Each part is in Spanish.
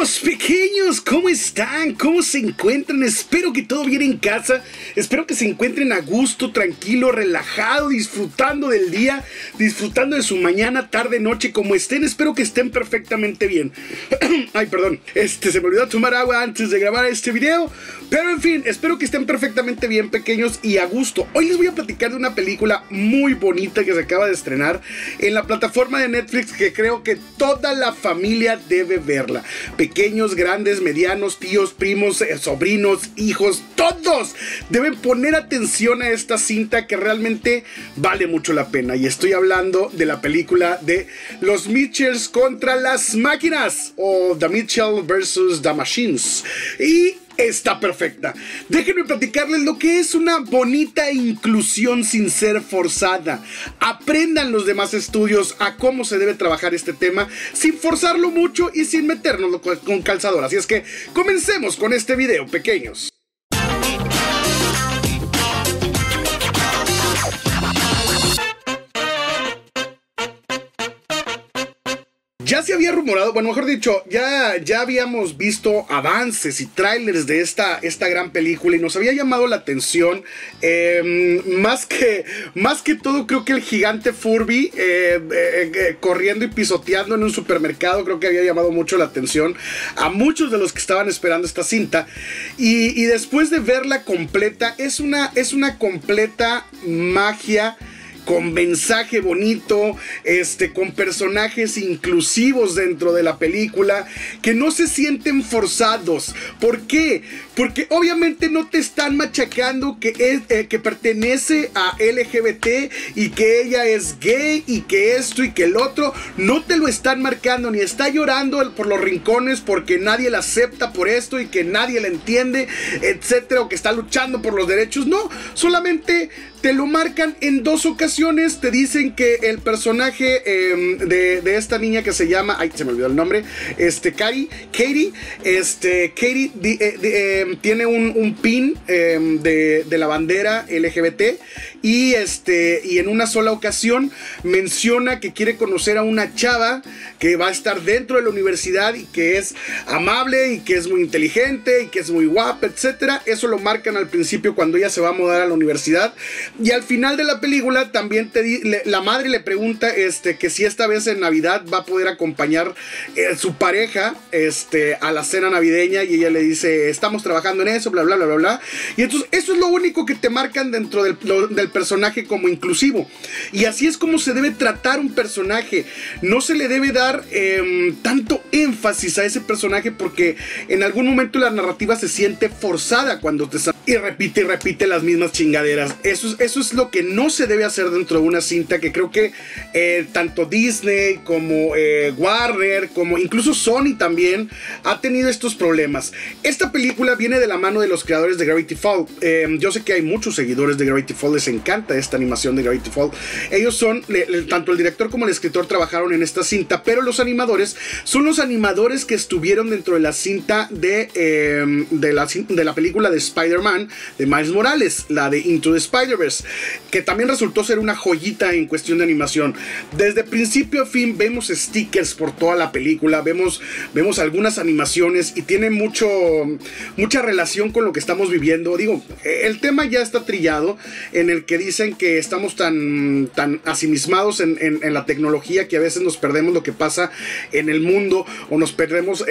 Pequeños, ¿cómo están? ¿Cómo se encuentran? Espero que todo bien en casa. Espero que se encuentren a gusto, tranquilo, relajado, disfrutando del día, disfrutando de su mañana, tarde, noche, como estén. Espero que estén perfectamente bien. Ay, perdón. Se me olvidó tomar agua antes de grabar este video. Pero en fin, espero que estén perfectamente bien, pequeños, y a gusto. Hoy les voy a platicar de una película muy bonita que se acaba de estrenar en la plataforma de Netflix, que creo que toda la familia debe verla. Pequeños, grandes, medianos, tíos, primos, sobrinos, hijos, todos deben poner atención a esta cinta que realmente vale mucho la pena. Y estoy hablando de la película de Los Mitchells contra las máquinas, o The Mitchell vs. The Machines. Y está perfecta. Déjenme platicarles lo que es una bonita inclusión sin ser forzada. Aprendan los demás estudios a cómo se debe trabajar este tema sin forzarlo mucho y sin metérnoslo con calzador. Así es que comencemos con este video, pequeños. Ya se había rumorado, bueno, mejor dicho, ya habíamos visto avances y trailers de esta gran película y nos había llamado la atención. Más que todo, creo que el gigante Furby corriendo y pisoteando en un supermercado, creo que había llamado mucho la atención a muchos de los que estaban esperando esta cinta. Y después de verla completa, es una completa magia, con mensaje bonito, con personajes inclusivos dentro de la película, que no se sienten forzados. ¿Por qué? Porque obviamente no te están machacando que pertenece a LGBT y que ella es gay y que esto y que el otro. No te lo están marcando, ni está llorando por los rincones porque nadie la acepta por esto y que nadie la entiende, etcétera, o que está luchando por los derechos. No, solamente te lo marcan en dos ocasiones. Te dicen que el personaje de esta niña que se llama, ay, se me olvidó el nombre, Katie tiene un pin de la bandera LGBT y en una sola ocasión menciona que quiere conocer a una chava que va a estar dentro de la universidad y que es amable y que es muy inteligente y que es muy guapa, etcétera. Eso lo marcan al principio cuando ella se va a mudar a la universidad. Y al final de la película también la madre le pregunta que si esta vez en Navidad va a poder acompañar su pareja a la cena navideña, y ella le dice, estamos trabajando en eso, bla bla bla bla bla. Y entonces eso es lo único que te marcan dentro del personaje como inclusivo. Y así es como se debe tratar un personaje. No se le debe dar tanto énfasis a ese personaje, porque en algún momento la narrativa se siente forzada cuando te y repite las mismas chingaderas. Eso es lo que no se debe hacer dentro de una cinta, que creo que tanto Disney como Warner, como incluso Sony también ha tenido estos problemas. Esta película viene de la mano de los creadores de Gravity Falls. Yo sé que hay muchos seguidores de Gravity Falls, les encanta esta animación de Gravity Falls. Ellos son, tanto el director como el escritor trabajaron en esta cinta, pero los animadores son los animadores que estuvieron dentro de la cinta de la película de Spider-Man, de Miles Morales, la de Into the Spider-Verse, que también resultó ser una joyita en cuestión de animación. Desde principio a fin vemos stickers por toda la película, vemos algunas animaciones, y tiene mucha relación con lo que estamos viviendo. Digo, el tema ya está trillado, en el que dicen que estamos tan asimismados en la tecnología que a veces nos perdemos lo que pasa en el mundo, o nos perdemos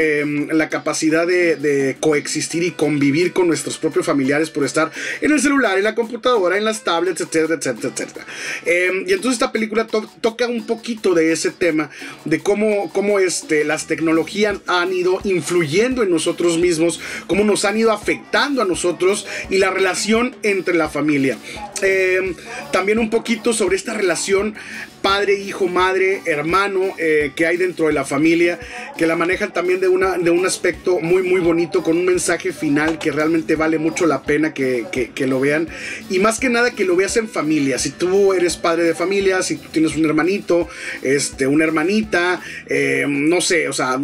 la capacidad de coexistir y convivir con nuestros propios familiares por estar en el celular, en la computadora, en las tablets, etcétera, etcétera, etcétera. Y entonces esta película toca un poquito de ese tema, de cómo las tecnologías han ido influyendo en nosotros mismos, cómo nos han ido afectando a nosotros y la relación entre la familia. También un poquito sobre esta relación padre, hijo, madre, hermano que hay dentro de la familia, que la manejan también de un aspecto muy muy bonito, con un mensaje final que realmente vale mucho la pena que lo vean, y más que nada que lo veas en familia. Si tú eres padre de familia, si tú tienes un hermanito, una hermanita, no sé, o sea,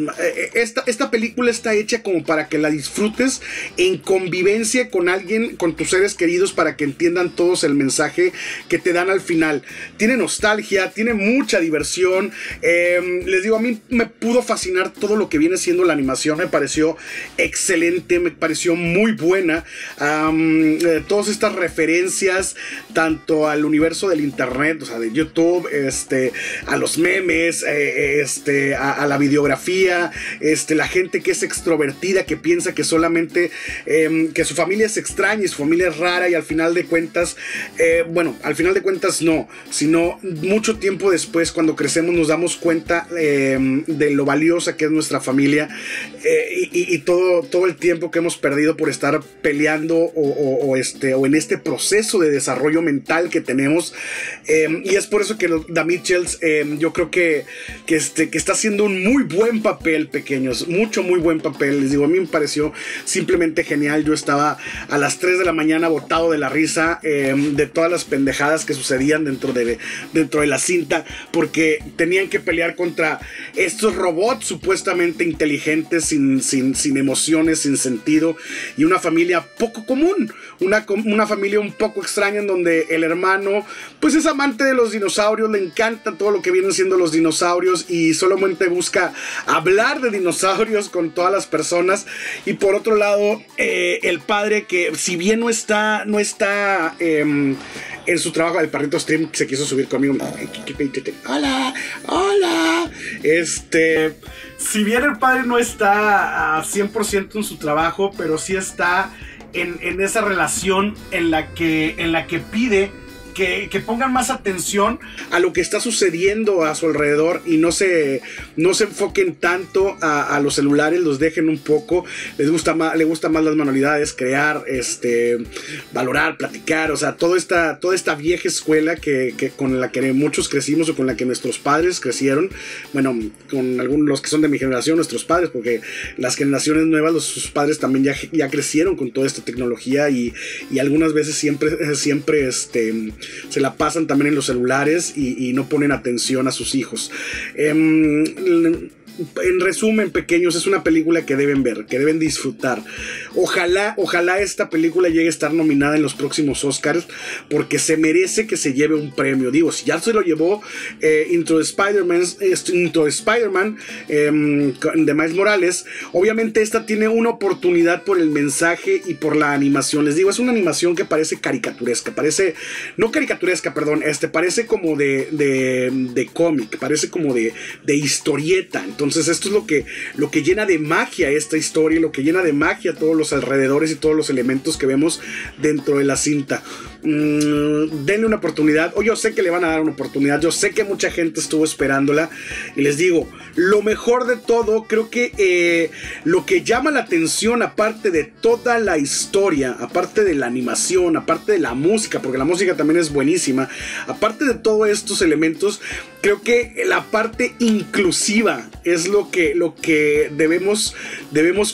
esta película está hecha como para que la disfrutes en convivencia con alguien, con tus seres queridos, para que entiendan todos el mensaje que te dan al final. Tiene nostalgia, comedia, tiene mucha diversión. Les digo, a mí me pudo fascinar todo lo que viene siendo la animación. Me pareció excelente, me pareció muy buena. Todas estas referencias, tanto al universo del internet, o sea, de YouTube, a los memes, a la videografía, la gente que es extrovertida, que piensa que solamente que su familia es extraña y su familia es rara, y al final de cuentas, al final de cuentas no, sino mucho tiempo después, cuando crecemos, nos damos cuenta de lo valiosa que es nuestra familia, y todo el tiempo que hemos perdido por estar peleando o en este proceso de desarrollo mental que tenemos. Y es por eso que The Mitchells, yo creo que está haciendo un muy buen papel, pequeños, muy buen papel. Les digo, a mí me pareció simplemente genial. Yo estaba a las 3 de la mañana botado de la risa de todas las pendejadas que sucedían dentro de la cinta, porque tenían que pelear contra estos robots supuestamente inteligentes, sin emociones, sin sentido, y una familia poco común, una familia un poco extraña, en donde el hermano pues es amante de los dinosaurios, le encanta todo lo que vienen siendo los dinosaurios y solamente busca hablar de dinosaurios con todas las personas. Y por otro lado, el padre, que si bien no está en su trabajo, el perrito Stream se quiso subir conmigo. Hola. Si bien el padre no está a 100% en su trabajo, pero sí está en esa relación en la que pide que pongan más atención a lo que está sucediendo a su alrededor y no se enfoquen tanto a los celulares, los dejen un poco. Le gustan más las manualidades, crear, valorar, platicar, o sea, toda esta vieja escuela que con la que muchos crecimos, o con la que nuestros padres crecieron. Bueno, con algunos, los que son de mi generación, nuestros padres, porque las generaciones nuevas, sus padres también ya crecieron con toda esta tecnología, y algunas veces siempre se la pasan también en los celulares y no ponen atención a sus hijos. En resumen, pequeños, es una película que deben ver, que deben disfrutar. Ojalá esta película llegue a estar nominada en los próximos Oscars, porque se merece que se lleve un premio. Digo, si ya se lo llevó Into the Spider-Man de Miles Morales, obviamente esta tiene una oportunidad por el mensaje y por la animación. Les digo, es una animación que parece caricaturesca, parece como de cómic, parece como de historieta. Entonces esto es lo que llena de magia esta historia, y lo que llena de magia todos los alrededores y todos los elementos que vemos dentro de la cinta. Denle una oportunidad, o yo sé que le van a dar una oportunidad, yo sé que mucha gente estuvo esperándola, y les digo, lo mejor de todo, creo que lo que llama la atención, aparte de toda la historia, aparte de la animación, aparte de la música, porque la música también es buenísima, aparte de todos estos elementos, creo que la parte inclusiva es lo que debemos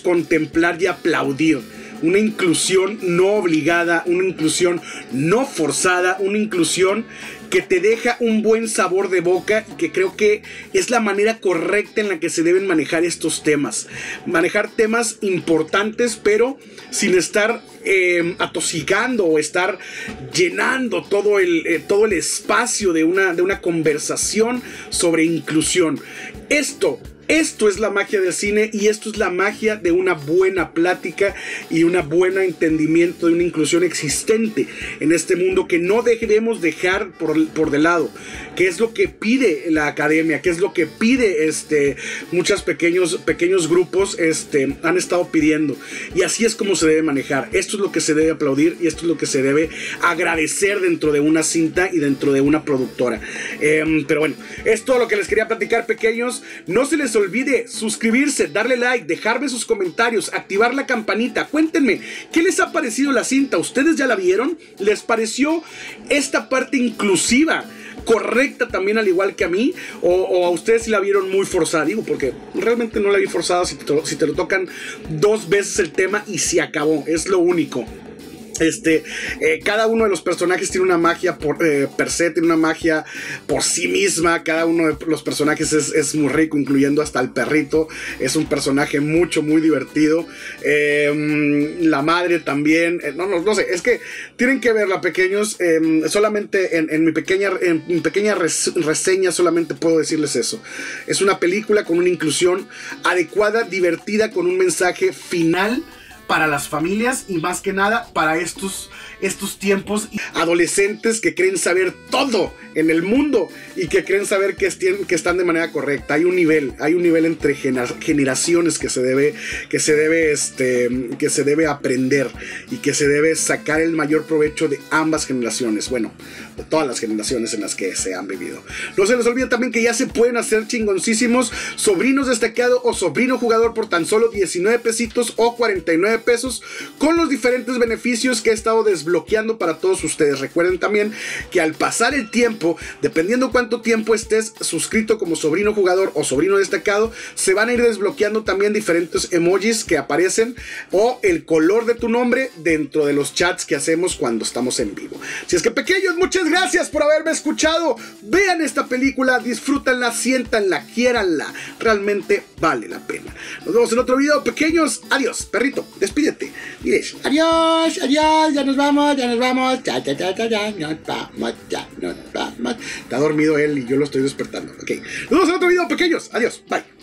contemplar y aplaudir. Una inclusión no obligada, una inclusión no forzada, una inclusión que te deja un buen sabor de boca, y que creo que es la manera correcta en la que se deben manejar estos temas. Manejar temas importantes, pero sin estar atosigando o estar llenando todo el espacio de una conversación sobre inclusión. Esto es la magia del cine, y esto es la magia de una buena plática y un buen entendimiento de una inclusión existente en este mundo, que no debemos dejar por de lado. ¿Qué es lo que pide la academia? ¿Qué es lo que pide muchos pequeños grupos han estado pidiendo? Y así es como se debe manejar. Esto es lo que se debe aplaudir, y esto es lo que se debe agradecer dentro de una cinta y dentro de una productora. Pero bueno, es todo lo que les quería platicar, pequeños. No se les olvide suscribirse, darle like, dejarme sus comentarios, activar la campanita. Cuéntenme, ¿qué les ha parecido la cinta? ¿Ustedes ya la vieron? ¿Les pareció esta parte inclusiva correcta también, al igual que a mí? ¿O a ustedes si la vieron muy forzada? Digo, porque realmente no la vi forzada. Si te lo tocan 2 veces el tema y se acabó, es lo único. Cada uno de los personajes tiene una magia per se, tiene una magia por sí misma. Cada uno de los personajes es muy rico, incluyendo hasta el perrito. Es un personaje muy divertido. La madre también. No sé, es que tienen que verla, pequeños. Solamente en mi pequeña reseña solamente puedo decirles eso. Es una película con una inclusión adecuada, divertida, con un mensaje final para las familias y más que nada para estos tiempos adolescentes que creen saber todo en el mundo y que creen saber que están de manera correcta. Hay un nivel entre generaciones que se debe aprender y que se debe sacar el mayor provecho de ambas generaciones. Bueno, de todas las generaciones en las que se han vivido. No se les olvide también que ya se pueden hacer chingoncísimos sobrinos destacados o sobrino jugador por tan solo 19 pesitos o 49 pesos, con los diferentes beneficios que he estado desbloqueando para todos ustedes. Recuerden también que al pasar el tiempo, dependiendo cuánto tiempo estés suscrito como sobrino jugador o sobrino destacado, se van a ir desbloqueando también diferentes emojis que aparecen o el color de tu nombre dentro de los chats que hacemos cuando estamos en vivo. Si es que, pequeños, muchas gracias por haberme escuchado. Vean esta película, disfrútenla, siéntanla, quiéranla. Realmente vale la pena. Nos vemos en otro video, pequeños. Adiós, perrito, despídete. Diles, adiós, ya nos vamos, ya, nos vamos, ya nos vamos. Está dormido él y yo lo estoy despertando. Ok, nos vemos en otro video, pequeños. Adiós, bye.